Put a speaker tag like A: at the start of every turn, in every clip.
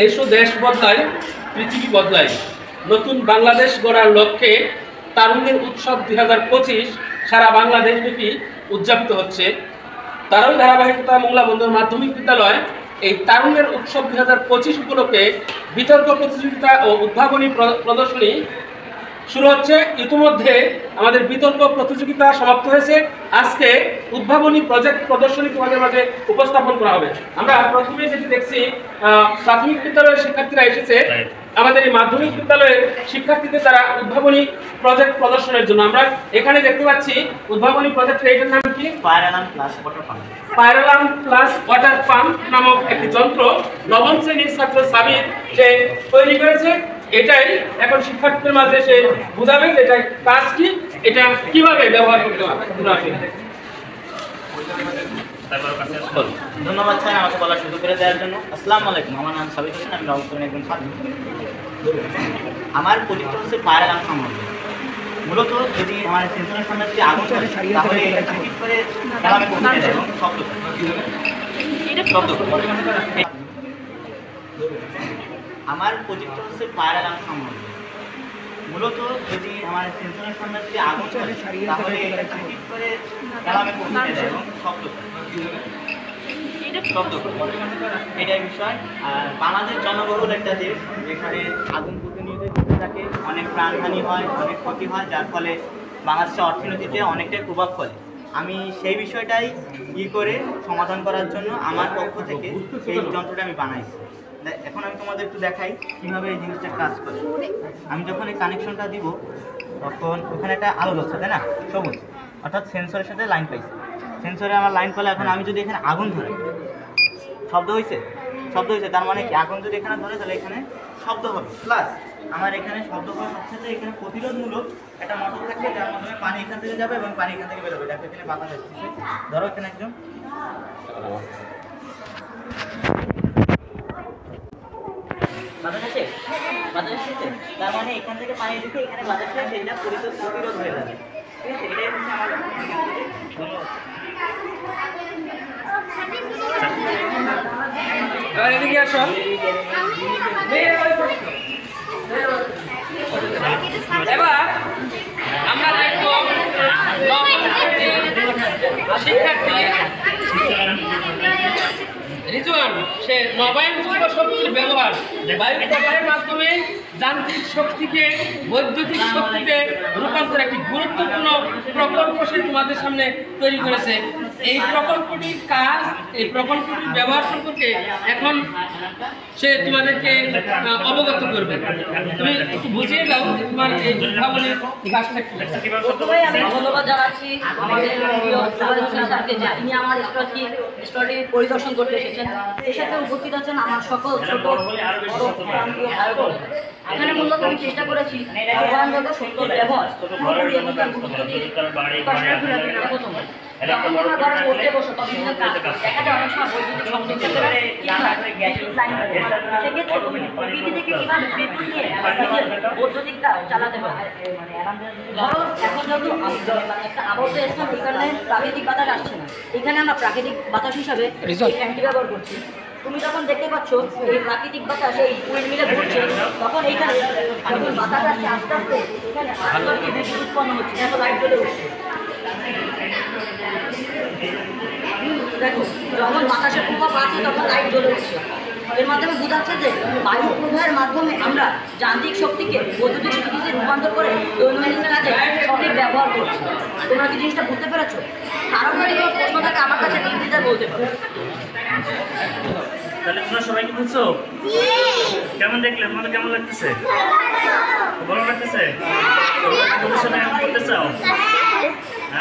A: এসো দেশ বদলায়, পৃথিবী বদলায়। নতুন বাংলাদেশ গড়ার লক্ষ্যে তারুণ্যের উৎসব 2025 সারা বাংলাদেশব্যাপী উদযাপিত হচ্ছে। তারই ধারাবাহিকতা মোংলা বন্দর মাধ্যমিক বিদ্যালয় এই তারুণ্যের উৎসব 2025 উপলক্ষে বিতর্ক প্রতিযোগিতা ও উদ্ভাবনী প্রদর্শনী শুরু হচ্ছে। ইতিমধ্যে আমাদের বিতর্ক প্রতিযোগিতা সমাপ্ত হয়েছে। আজকে উদ্ভাবনী প্রজেক্ট প্রদর্শনী তোমাদের মাঝে উপস্থাপন করা হবে। আমরা প্রথমে যেটি দেখছি, প্রাথমিক বিদ্যালয়ের শিক্ষার্থীরা এসেছে আমাদের এই মাধ্যমিক বিদ্যালয়ের শিক্ষার্থীদের দ্বারা উদ্ভাবনী প্রজেক্ট প্রদর্শনের জন্য। আমরা এখানে দেখতে পাচ্ছি উদ্ভাবনী প্রজেক্টের এটার নাম কি?
B: Fire alarm plus water pump.
A: Fire alarm plus water pump নামক একটি যন্ত্র নবম শ্রেণীর ছাত্র সাবির সে তৈরি করেছে। এটাই এখন শিক্ষার্থীদের মাঝে সে বোঝাবে যে এটা কাজ কি, এটা কিভাবে ব্যবহার করতে হবে।
B: ধন্যবাদ স্যার আমাকে বলার সুযোগ করে দেওয়ার জন্য। আসসালামু আলাইকুম, আমার নাম সাবির হোসেন, আমি নবম শ্রেণীর একজন ছাত্র। আমার প্রজেক্ট হচ্ছে ফায়ার অ্যালার্ম সম্বন্ধে। মূলত যদি আমার সেন্সরের সামনে যদি আগুন ধরে তাহলে এটা ঠিক করে অ্যালার্মে পৌঁছে দেয় এবং শব্দ করে। আমার প্রজেক্ট হচ্ছে ফায়ার অ্যালার্ম সম্বন্ধে। মূলত যদি আমার সেন্সরের সামনে যদি আগুন ধরে তাহলে এটা ঠিক করে অ্যালার্মে পৌঁছে দেয় এবং শব্দ করে। এটাই বিষয়। আর বাংলাদেশ জনবহুল একটা দেশ, যেখানে আগুন প্রতিনিয়ত ঘটে থাকে, অনেক প্রাণহানি হয়, অনেক ক্ষতি হয়, যার ফলে বাংলাদেশের অর্থনীতিতে অনেকটাই প্রভাব ফেলে। আমি সেই বিষয়টাই করে সমাধান করার জন্য আমার পক্ষ থেকে এই যন্ত্রটা আমি বানাইছি। এখন আমি তোমাদের একটু দেখাই কীভাবে এই জিনিসটা কাজ করে। আমি যখন এই কানেকশনটা দিব তখন ওখানে একটা আলো জ্বলছে, তাই না, সবুজ, অর্থাৎ সেন্সরের সাথে লাইন পাইছে। সেন্সরে আমার লাইন পেলে এখন আমি যদি এখানে আগুন ধরে শব্দ হয়েছে, তার মানে কি আগুন যদি এখানে ধরে তাহলে এখানে শব্দ হবে, প্লাস আমার এখানে শব্দ হওয়ার সাথে সাথে এখানে প্রতিরোধমূলক একটা মোটর থাকবে, যার মাধ্যমে পানি এখান থেকে যাবে এবং পানি এখান থেকে বেরোবে। দেখো এখানে বাতাস আসছে, ধরো এখানে একদম বাতাস আছে, তার মানে এখান থেকে পানি ঢুকে এখানে বাতাস হয়, সেটা প্রতিরোধ হয়ে যাবে। ঠিক আছে, এটাই হচ্ছে আমার
A: এদিকে আসো। এবার আমরা দেখবো শিক্ষার্থী রিজওয়ান, সে নবায়ন যোগ্য শক্তির ব্যবহার বায়ু প্রবাহের মাধ্যমে যান্ত্রিক শক্তিকে বৈদ্যুতিক শক্তিতে রূপান্তর একটি গুরুত্বপূর্ণ প্রকল্প সে তোমাদের সামনে তৈরি করেছে। এই প্রকল্পটির কাজ, এই প্রকল্পটির ব্যবহার সম্পর্কে এখন সে তোমাদেরকে অবগত করবে। তুমি একটু বুঝিয়ে দাও তোমার এই উদ্ভাবনের কাজটা কি।
C: প্রথমে আমি ধন্যবাদ জানাচ্ছি আমাদের স্যারকে, যে তিনি আমার স্টলটি পরিদর্শন করতে এসেছেন। এর সাথে উপস্থিত আছেন আমার সকল ছোট বড় প্রান্তীয় ভাইবোন। এখানে মূলত আমি চেষ্টা করেছি আহ্বানগত শক্তির ব্যবহার পুরোপুরি এবং তার গুরুত্ব দিয়ে প্রকাশ করে প্রথম। যখন তোমরা ঘরে পড়তে বসো তখন দেখা যায় অনেক সময় বৈদ্যুতিক শব্দ সেক্ষেত্রে তুমি বিদ্যুৎ থেকে কীভাবে বিদ্যুৎ নিয়ে বৈদ্যুতিকটা চালাতে পারবে। ধরো এখন যেহেতু একটা আবদ্ধ স্থান, এখানে প্রাকৃতিক বাতাস আসছে না, এখানে আমরা প্রাকৃতিক বাতাস হিসাবে ফ্যানটি ব্যবহার করছি। তুমি যখন দেখতে পাচ্ছ এই প্রাকৃতিক বাতাস এই উইন্ড মিলে ঘুরছে, তখন এইখানে যখন বাতাস আসছে আস্তে আস্তে এখানে বিদ্যুৎ উৎপন্ন হচ্ছে, এত লাইট জ্বলে উঠছে। দেখো যখন বাতাসের প্রভাব আছে তখন লাইট জ্বলে উঠছে। এর মাধ্যমে বোঝাচ্ছে যে বায়ু প্রবাহের মাধ্যমে আমরা যান্ত্রিক শক্তিকে বৈদ্যুতিক শক্তিতে রূপান্তর করে দৈনন্দিন কাজে সঠিক ব্যবহার করছি। তোমরা কি জিনিসটা বুঝতে পেরেছো? কারণ যদি কোনো প্রশ্ন থাকে আমার কাছে নির্দ্বিধায় বলতে পারো।
D: তাহলে তোমরা সবাই কি বুঝছো? কেমন দেখলে? তোমাদের কেমন লাগতেছে? ভালো লাগতেছে? ভবিষ্যতে কেমন করতে চাও?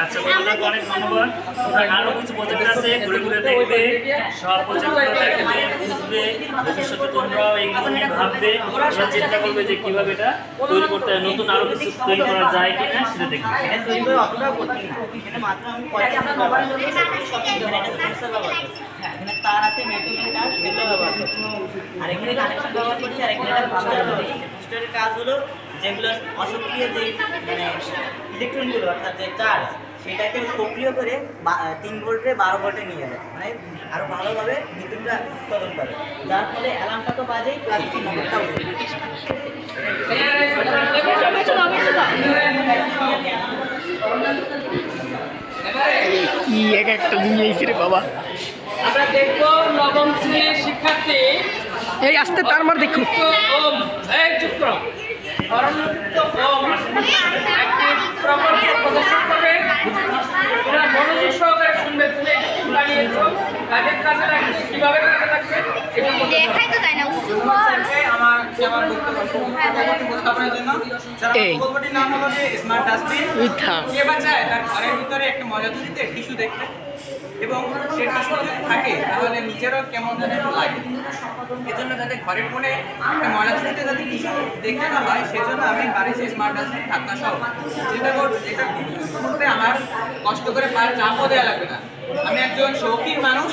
D: আচ্ছা, তোমাদেরকে অনেক ধন্যবাদ। তোমরা আরও কিছু প্রজেক্ট আছে, ঘুরে ঘুরে দেখবে, সব প্রজেক্টগুলো দেখবে, বুঝবে, ভবিষ্যতে তোমরাও এইগুলো নিয়ে ভাববে, তোমরা চেষ্টা করবে যে কীভাবে এটা তৈরি করতে হয়, নতুন আরও কিছু তৈরি করা যায় কিনা সেটা দেখবে।
B: এটা তৈরি করে অতটাও কঠিন না, এখানে মাত্র আমি এখানে তার আছে, মেট্রোমের কাজ, সেগুলো ব্যবহার করছি। আর এখানে কানেকশন ব্যবহার করছি। আর এখানে একটা বুস্টারের কাজ হলো যেগুলো অসক্রিয় যে মানে ইলেকট্রনগুলো, অর্থাৎ যে চার্জ, সেটাকে সক্রিয় করে 3 ভোল্টে 12 ভোল্টে নিয়ে যায়, মানে আরো ভালোভাবে বিদ্যুৎটা উৎপাদন করে, যার ফলে অ্যালার্মটা তো বাজেই প্লাস মোটরটাও
E: কি এক একটা নিয়ে এসে রে বাবা।
A: আমরা দেখবো নবম শ্রেণীর শিক্ষার্থী
E: এই আসতে তার মার দেখো
A: ওম এক যুক্ত অরণ্যযুক্ত ওম একটি প্রকল্প প্রদর্শন করবে। তোমরা মনোযোগ সহকারে শুনবে, তুমি একটু লাগিয়েছো কাজের কাজে লাগবে, কিভাবে কাজে লাগবে এটা বলতে
F: দেখাই তো যায় না
G: আমার বক্তব্য উপস্থাপনের জন্য প্রকল্পটির নাম হলো যে স্মার্ট ডাস্টবিন। কে বা চায় তার ঘরের ভিতরে একটা ময়লা তুলিতে টিস্যু দেখতে, এবং সে টিস্যু যদি থাকে তাহলে নিজেরও কেমন যেন একটু লাগে। এজন্য যাতে ঘরের কোণে একটা ময়লা তুলিতে যাতে টিস্যু দেখতে না হয়, সেজন্য আমি বাড়িতে স্মার্ট ডাস্টবিন ঢাকনা সহ যেটা করতে আমার কষ্ট করে পায়ের চাপও দেওয়া লাগবে না। আমি একজন শৌখিন মানুষ,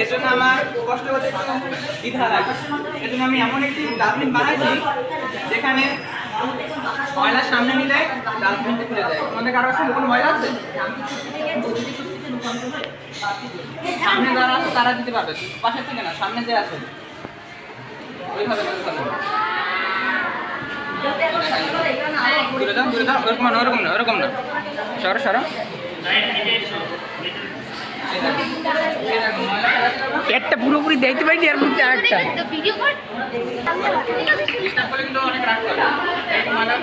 G: এজন্য আমার কষ্ট করতে কোনো দ্বিধা লাগে। এজন্য আমি এমন একটি ডাস্টবিন বানাইছি যেখানে ময়লার সামনে নিলে ডাস্টবিনটা খুলে যায়। তোমাদের কারো কাছে কোনো ময়লা আছে? সামনে যারা আছে তারা দিতে পারবে, পাশে থেকে না, সামনে যে আছে ওইভাবে দূরে যাও, ওরকম না, সরো
E: একটা পুরোপুরি দেখতে পাইনি আর মধ্যে আরেকটা
F: ভিডিও কর
G: অনেক রাখতে হবে।